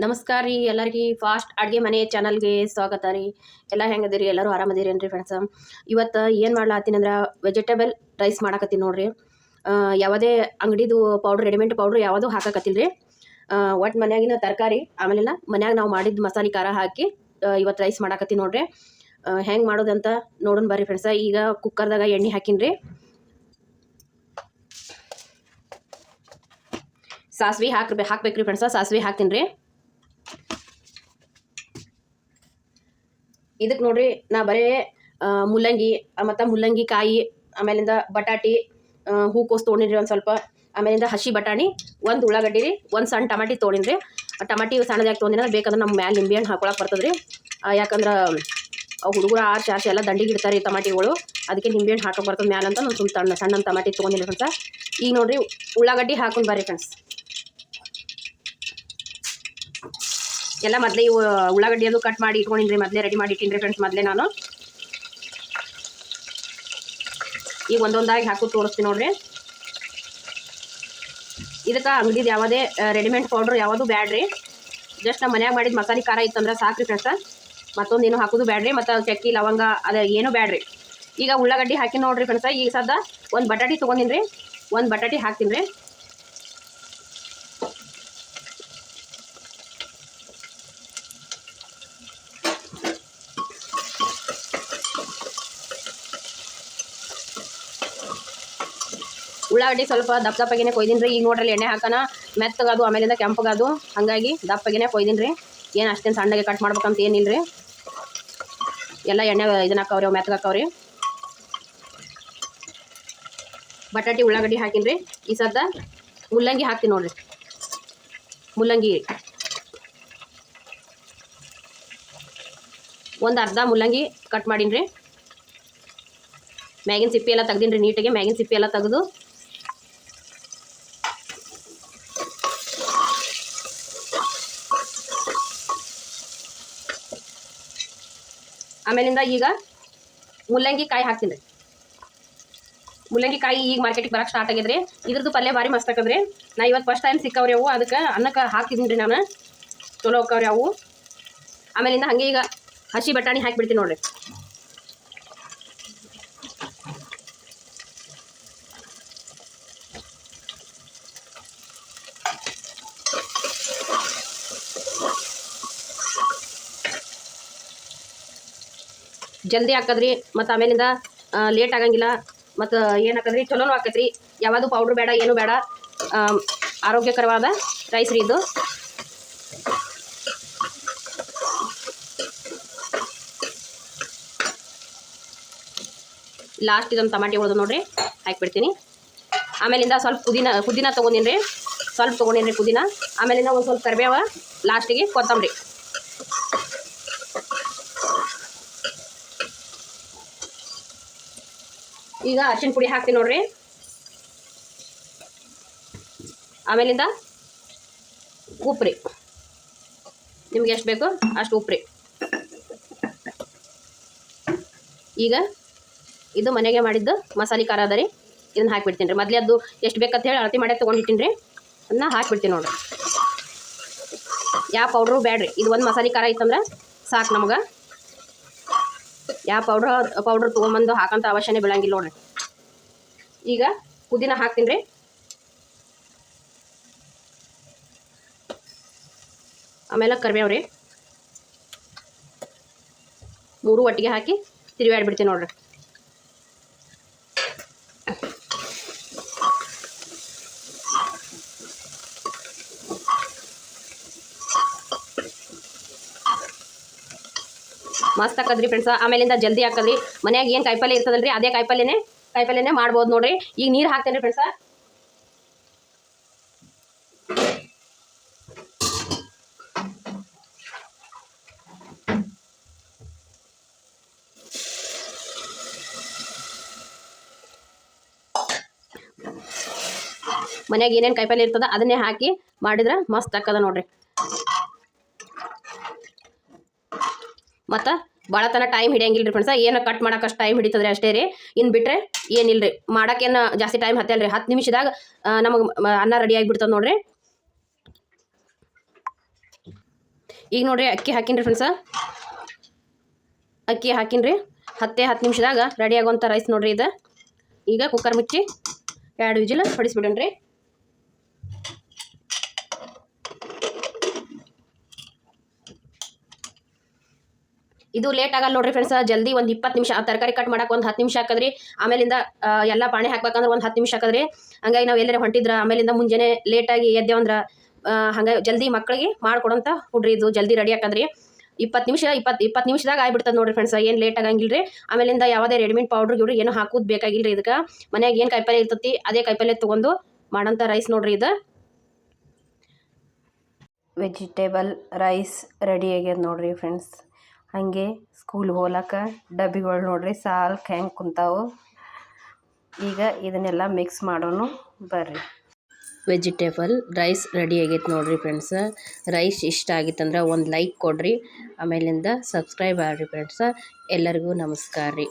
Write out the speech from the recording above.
ನಮಸ್ಕಾರ ರೀ ಎಲ್ಲರಿಗೆ ಫಾಸ್ಟ್ ಅಡುಗೆ ಮನೆ ಚಾನಲ್ಗೆ ಸ್ವಾಗತ ರೀ. ಎಲ್ಲ ಹೆಂಗದಿರಿ? ಎಲ್ಲರೂ ಆರಾಮದಿರಿ ಏನ್ರಿ ಫ್ರೆಂಡ್ಸ್? ಇವತ್ತು ಏನು ಮಾಡ್ಲಾತ್ತೀನಿ ಅಂದ್ರೆ ವೆಜಿಟೇಬಲ್ ರೈಸ್ ಮಾಡಾಕತ್ತೀನಿ ನೋಡ್ರಿ. ಯಾವುದೇ ಅಂಗಡಿದು ಪೌಡ್ರ್, ರೆಡಿಮೇಡ್ ಪೌಡ್ರ್ ಯಾವುದೂ ಹಾಕಕತ್ತಿಲ್ಲ ರೀ. ಒಟ್ಟು ಮನ್ಯಾಗಿನ ತರಕಾರಿ ಆಮೇಲೆಲ್ಲ ಮನ್ಯಾಗ ನಾವು ಮಾಡಿದ ಮಸಾಲೆ ಖಾರ ಹಾಕಿ ಇವತ್ತು ರೈಸ್ ಮಾಡಾಕತ್ತೀನಿ ನೋಡ್ರಿ. ಹೆಂಗೆ ಮಾಡೋದಂತ ನೋಡೋಣ ಬರ್ರಿ ಫ್ರೆಂಡ್ಸ. ಈಗ ಕುಕ್ಕರ್ದಾಗ ಎಣ್ಣೆ ಹಾಕಿನ್ರಿ. ಸಾಸಿವೆ ಹಾಕ್ಬೇಕ್ರಿ ಫ್ರೆಂಡ್ಸ. ಸಾಸಿವೆ ಹಾಕ್ತೀನಿ ರೀ. ಇದಕ್ಕೆ ನೋಡ್ರಿ ನಾ ಬರೇ ಮುಲ್ಲಂಗಿ ಮತ್ತು ಮುಲ್ಲಂಗಿ ಕಾಯಿ, ಆಮೇಲಿಂದ ಬಟಾಟಿ, ಹೂಕೋಸು ತೊಗೊಂಡಿರಿ ಒಂದು ಸ್ವಲ್ಪ, ಆಮೇಲಿಂದ ಹಸಿ ಬಟಾಣಿ, ಒಂದು ಉಳ್ಳಾಗಡ್ಡಿ ರೀ, ಒಂದು ಸಣ್ಣ ಟಮಾಟಿ ತೊಗೊಂಡಿರಿ. ಟಮಾಟಿ ಸಣ್ಣದಾಗಿ ತೊಗೊಂಡಿನ ಬೇಕಾದ್ರೆ ನಮ್ಮ ಮ್ಯಾಲೆ ನಿಂಬೆಹಣ್ಣು ಹಾಕೊಳಕ್ಕೆ ಬರ್ತದೆ ರೀ. ಯಾಕಂದ್ರೆ ಅವು ಹುಡುಗರು ಆರ್ಸಿ ಎಲ್ಲ ದಂಡಿಗೆ ಇಡ್ತಾರೆ ಈ ಟಮಾಟಿಗಳು, ಅದಕ್ಕೆ ನಿಂಬೆಹಣ್ಣು ಹಾಕೋ ಬರ್ತದೆ ಮ್ಯಾಲೆ ಅಂತ ನಾನು ಸುಮ್ಮ ಸಣ್ಣ ಟಮಾಟಿ ತೊಗೊಂಡಿರಿ ಫ್ರೆಂಡ್ಸ. ಈಗ ನೋಡ್ರಿ ಉಳ್ಳಾಗಡ್ಡಿ ಹಾಕೊಂಡು ಬರ್ರಿ ಫ್ರೆಂಡ್ಸ್. ಎಲ್ಲ ಮೊದಲೇ ಇವು ಉಳ್ಳಾಗಡ್ಡಿ ಅದು ಕಟ್ ಮಾಡಿ ಇಟ್ಕೊಂಡಿನ್ರಿ, ಮೊದಲೇ ರೆಡಿ ಮಾಡಿ ಇಟ್ಟಿನ್ರಿ ಫ್ರೆಂಡ್ಸ್. ಮೊದಲೇ ನಾನು ಈಗ ಒಂದೊಂದಾಗಿ ಹಾಕೋದು ತೋರಿಸ್ತೀನಿ ನೋಡ್ರಿ. ಇದಕ್ಕೆ ಅಂಗಡಿದು ಯಾವುದೇ ರೆಡಿಮೇಡ್ ಪೌಡ್ರ್ ಯಾವುದು ಬ್ಯಾಡ್ರಿ. ಜಸ್ಟ್ ನಮ್ಮ ಮನ್ಯಾಗ ಮಾಡಿದ ಮಸಾಲೆ ಖಾರ ಇತ್ತಂದ್ರೆ ಸಾಕ್ರಿ ಫ್ರೆಂಡ್ಸ. ಮತ್ತೊಂದು ಏನು ಹಾಕೋದು ಬ್ಯಾಡ್ರಿ, ಮತ್ತು ಚಕ್ಕಿ ಲವಂಗ ಅದು ಏನು ಬ್ಯಾಡ್ರಿ. ಈಗ ಉಳ್ಳಾಗಡ್ಡಿ ಹಾಕಿ ನೋಡ್ರಿ ಫ್ರೆಂಡ್ಸ. ಈಗ ಸದ್ದ ಒಂದು ಬಟಾಟಿ ತೊಗೊಂಡಿನಿ ರೀ, ಒಂದು ಬಟಾಟಿ ಹಾಕ್ತೀನಿ ರೀ. ಉಳ್ಳಾಗಡ್ಡಿ ಸ್ವಲ್ಪ ದಪ್ಪಗಿನೇ ಕೊಯ್ದೀನಿ ರೀ. ಈಗ ನೋಡ್ರಿ ಎಣ್ಣೆ ಹಾಕೋಣ ಮೆತ್ತಗದು, ಆಮೇಲಿಂದ ಕೆಂಪಗದು, ಹಾಗಾಗಿ ದಪ್ಪಗಿನೇ ಕೊಯ್ದೀನಿ ರೀ. ಏನು ಅಷ್ಟೇನು ಸಣ್ಣಗೆ ಕಟ್ ಮಾಡ್ಬೇಕಂತ ಏನಿಲ್ಲ ರೀ. ಎಲ್ಲ ಎಣ್ಣೆ ಇದನ್ನ ಹಾಕವ್ರಿ, ಅವು ಮೆತ್ತಗೆ ಹಾಕವ್ರಿ. ಬಟಾಟಿ ಉಳ್ಳಾಗಡ್ಡಿ ಹಾಕಿನಿ ರೀ. ಈ ಸದ್ದ ಮುಲ್ಲಂಗಿ ಹಾಕ್ತೀನಿ ನೋಡ್ರಿ. ಮುಲ್ಲಂಗಿ ಒಂದು ಅರ್ಧ ಮುಲ್ಲಂಗಿ ಕಟ್ ಮಾಡೀನಿ ರೀ. ಮ್ಯಾಗಿನ ಸಿಪ್ಪೆ ಎಲ್ಲ ತೆಗ್ದೀನಿ ರೀ ನೀಟಾಗಿ. ಮ್ಯಾಗಿನ ಸಿಪ್ಪೆ ಎಲ್ಲ ತೆಗೆದು ಆಮೇಲಿಂದ ಈಗ ಮುಲ್ಲಂಗಿ ಕಾಯಿ ಹಾಕ್ತೀನಿ ರೀ. ಮುಲ್ಲಂಗಿ ಕಾಯಿ ಈಗ ಮಾರ್ಕೆಟಿಗೆ ಬರೋಕ್ಕೆ ಸ್ಟಾರ್ಟ್ ಆಗಿದ್ರಿ. ಇದ್ರದ್ದು ಪಲ್ಯ ಭಾರಿ ಮಸ್ತ್ ಹಾಕಿದ್ರಿ. ನಾ ಇವತ್ತು ಫಸ್ಟ್ ಟೈಮ್ ಸಿಕ್ಕವ್ರಿ ಅವು, ಅದಕ್ಕೆ ಅನ್ನಕ್ಕೆ ಹಾಕಿದ್ದೀನಿ ರೀ ನಾನು. ಚಲೋ ಹೋಕ್ಕವ್ರಿ ಅವು. ಆಮೇಲಿಂದ ಹಾಗೆ ಈಗ ಹಸಿ ಬಟಾಣಿ ಹಾಕಿಬಿಡ್ತೀನಿ ನೋಡ್ರಿ. ಜಲ್ದಿ ಹಾಕದ್ರಿ, ಮತ್ತು ಆಮೇಲಿಂದ ಲೇಟ್ ಆಗಂಗಿಲ್ಲ. ಮತ್ತು ಏನು ಹಾಕದ್ರಿ ಚಲೋನು ಹಾಕತ್ರಿ. ಯಾವುದು ಪೌಡ್ರ್ ಬೇಡ, ಏನು ಬೇಡ, ಆರೋಗ್ಯಕರವಾದ ರೈಸ್ ರೀ ಇದು. ಲಾಸ್ಟ್ ಇದೊಂದು ಟಮಾಟಿ ಉಳ್ದು ನೋಡ್ರಿ, ಹಾಕಿಬಿಡ್ತೀನಿ. ಆಮೇಲಿಂದ ಸ್ವಲ್ಪ ಪುದೀನ ತೊಗೊಂಡಿನಿ ರೀ, ಸ್ವಲ್ಪ ತೊಗೊಂಡಿನಿ ರೀ ಪುದೀನ. ಆಮೇಲಿಂದ ಒಂದು ಸ್ವಲ್ಪ ಕರಿಬೇವ, ಲಾಸ್ಟಿಗೆ ಕೊತ್ತಂಬರಿ. ಈಗ ಅರಿಶಿನ ಪುಡಿ ಹಾಕ್ತೀನಿ ನೋಡ್ರಿ. ಆಮೇಲಿಂದ ಉಪ್ಪು ರೀ, ನಿಮ್ಗೆ ಎಷ್ಟು ಬೇಕು ಅಷ್ಟು ಉಪ್ಪು ರೀ. ಈಗ ಇದು ಮನೆಗೆ ಮಾಡಿದ್ದು ಮಸಾಲೆ ಖಾರ ಅದ ರೀ, ಇದನ್ನ ಹಾಕಿಬಿಡ್ತೀನಿ ರೀ. ಮೊದಲೇ ಅದು ಎಷ್ಟು ಬೇಕಂತ ಹೇಳಿ ಅಳತೆ ಮಾಡಿ ತೊಗೊಂಡಿಟ್ಟಿನಿ ರೀ, ಅದನ್ನ ಹಾಕಿಬಿಡ್ತೀನಿ ನೋಡ್ರಿ. ಯಾವ ಪೌಡ್ರು ಬ್ಯಾಡ್ರಿ, ಇದು ಒಂದು ಮಸಾಲೆ ಖಾರ ಇತ್ತಂದ್ರೆ ಸಾಕು ನಮಗೆ. ಯಾವ ಪೌಡ್ರ್ ತೊಗೊಂಬಂದು ಹಾಕೋಂಥ ಅವಶ್ಯನೇ ಬೀಳಂಗಿಲ್ಲ ನೋಡ್ರಿ. ಈಗ ಪುದೀನ ಹಾಕ್ತೀನಿ ರೀ. ಆಮೇಲೆ ಕರಿಬೇವು ರೀ, ಮೂರು ಒಟ್ಟಿಗೆ ಹಾಕಿ ತಿರುವಾಡ್ಬಿಡ್ತೀನಿ ನೋಡ್ರಿ. ಮಸ್ತ್ ಹಾಕದ್ರಿ ಫ್ರೆಂಡ್ಸ. ಆಮೇಲಿಂದ ಜಲ್ದಿ ಹಾಕದ್ರಿ. ಮನ್ಯಾಗ ಏನು ಕಾಯಿಪಲ್ಲೆ ಇರ್ತದಲ್ರಿ, ಅದೇ ಕಾಯಿಪಲ್ಲೆನೇ ಮಾಡ್ಬೋದು ನೋಡ್ರಿ. ಈಗ ನೀರು ಹಾಕ್ತೇನೆ ರೀ ಫ್ರೆಂಡ್ಸ. ಮನ್ಯಾಗ ಏನೇನು ಕಾಯಿಪಲ್ಲೆ ಇರ್ತದ ಅದನ್ನೇ ಹಾಕಿ ಮಾಡಿದ್ರೆ ಮಸ್ತ್ ಹಾಕದ ನೋಡ್ರಿ. ಮತ್ತು ಭಾಳ ತನ ಟೈಮ್ ಹಿಡಿಯಂಗಿಲ್ಲ ರೀ ಫ್ರೆಂಡ್ಸ. ಏನು ಕಟ್ ಮಾಡೋಕ್ಕಷ್ಟು ಟೈಮ್ ಹಿಡಿತದ್ರಿ ಅಷ್ಟೇ ರೀ. ಇನ್ನು ಬಿಟ್ಟರೆ ಏನಿಲ್ಲ ರೀ. ಮಾಡೋಕ್ಕೇನು ಜಾಸ್ತಿ ಟೈಮ್ ಹತ್ತಲ್ಲ ರೀ. 10 ನಿಮಿಷದಾಗ ನಮಗೆ ಅನ್ನ ರೆಡಿ ಆಗಿಬಿಡ್ತದೆ ನೋಡ್ರಿ. ಈಗ ನೋಡಿರಿ ಅಕ್ಕಿ ಹಾಕಿನ್ರಿ ಫ್ರೆಂಡ್ಸ, ಅಕ್ಕಿ ಹಾಕಿನ್ರಿ 10 ನಿಮಿಷದಾಗ ರೆಡಿ ಆಗೋಂಥ ರೈಸ್ ನೋಡಿರಿ ಇದು. ಈಗ ಕುಕ್ಕರ್ ಮುಚ್ಚಿ 2 ವಿಜಿಲ್ ಹೊಡಿಸ್ಬಿಡೋಣ್ರಿ. ಇದು ಲೇಟ್ ಆಗಲ್ಲ ನೋಡ್ರಿ ಫ್ರೆಂಡ್ಸ್, ಜಲ್ದಿ ಒಂದು 20 ನಿಮಿಷ. ತರಕಾರಿ ಕಟ್ ಮಾಡಕ್ಕೆ ಒಂದು 10 ನಿಮಿಷ ಹಾಕಿದ್ರಿ, ಆಮೇಲಿಂದ ಎಲ್ಲ ಪಾಣಿ ಹಾಕ್ಬೇಕಂದ್ರೆ ಒಂದು 10 ನಿಮಿಷ ಹಾಕಿದ್ರಿ. ಹಂಗಾಗಿ ನಾವು ಎಲ್ಲರೂ ಹೊಂಟಿದ್ರ ಆಮೇಲಿಂದ ಮುಂಜಾನೆ ಲೇಟಾಗಿ ಎದ್ದೇವಂದ್ರೆ ಹಂಗೆ ಜಲ್ದಿ ಮಕ್ಕಳಿಗೆ ಮಾಡ್ಕೊಡೋಂಥ ಹುಡ್ರಿ ಇದು. ಜಲ್ದಿ ರೆಡಿ ಹಾಕಂದ್ರಿ 20 ನಿಮಿಷದಾಗ ಆಗ್ಬಿಡ್ತದೆ ನೋಡ್ರಿ ಫ್ರೆಂಡ್ಸ್, ಏನು ಲೇಟ್ ಆಗಂಗಿಲ್ಲ ರೀ. ಆಮೇಲಿಂದ ಯಾವುದೇ ರೆಡಿಮೇಡ್ ಪೌಡ್ರ್ ಗಿವ್ಡ್ರಿ ಏನೂ ಹಾಕೋದು ಬೇಕಾಗಿಲ್ಲ ರೀ ಇದಕ್ಕೆ. ಮನ್ಯಾಗ ಏನು ಕಾಯಿಪಲ್ಲೆ ಇರ್ತೈತಿ ಅದೇ ಕಾಯಿಪಲ್ಲೆ ತೊಗೊಂಡು ಮಾಡೋಂಥ ರೈಸ್ ನೋಡ್ರಿ ಇದು. ವೆಜಿಟೇಬಲ್ ರೈಸ್ ರೆಡಿ ಆಗ್ಯದ ನೋಡ್ರಿ ಫ್ರೆಂಡ್ಸ್. ಹಾಗೆ ಸ್ಕೂಲ್ಗೆ ಹೋಗ್ಲಕ್ಕ ಡಬ್ಬಿಗಳು ನೋಡ್ರಿ ಸಾಲ್ಕ್ ಹೆಂಗೆ ಕುಂತಾವು. ಈಗ ಇದನ್ನೆಲ್ಲ ಮಿಕ್ಸ್ ಮಾಡೋನು ಬರ್ರಿ. ವೆಜಿಟೇಬಲ್ ರೈಸ್ ರೆಡಿ ಆಗೈತೆ ನೋಡ್ರಿ ಫ್ರೆಂಡ್ಸ. ರೈಸ್ ಇಷ್ಟ ಆಗಿತ್ತಂದ್ರೆ ಒಂದು ಲೈಕ್ ಕೊಡ್ರಿ, ಆಮೇಲಿಂದ ಸಬ್ಸ್ಕ್ರೈಬ್ ಆಗ್ರಿ ಫ್ರೆಂಡ್ಸ. ಎಲ್ಲರಿಗೂ ನಮಸ್ಕಾರ ರೀ.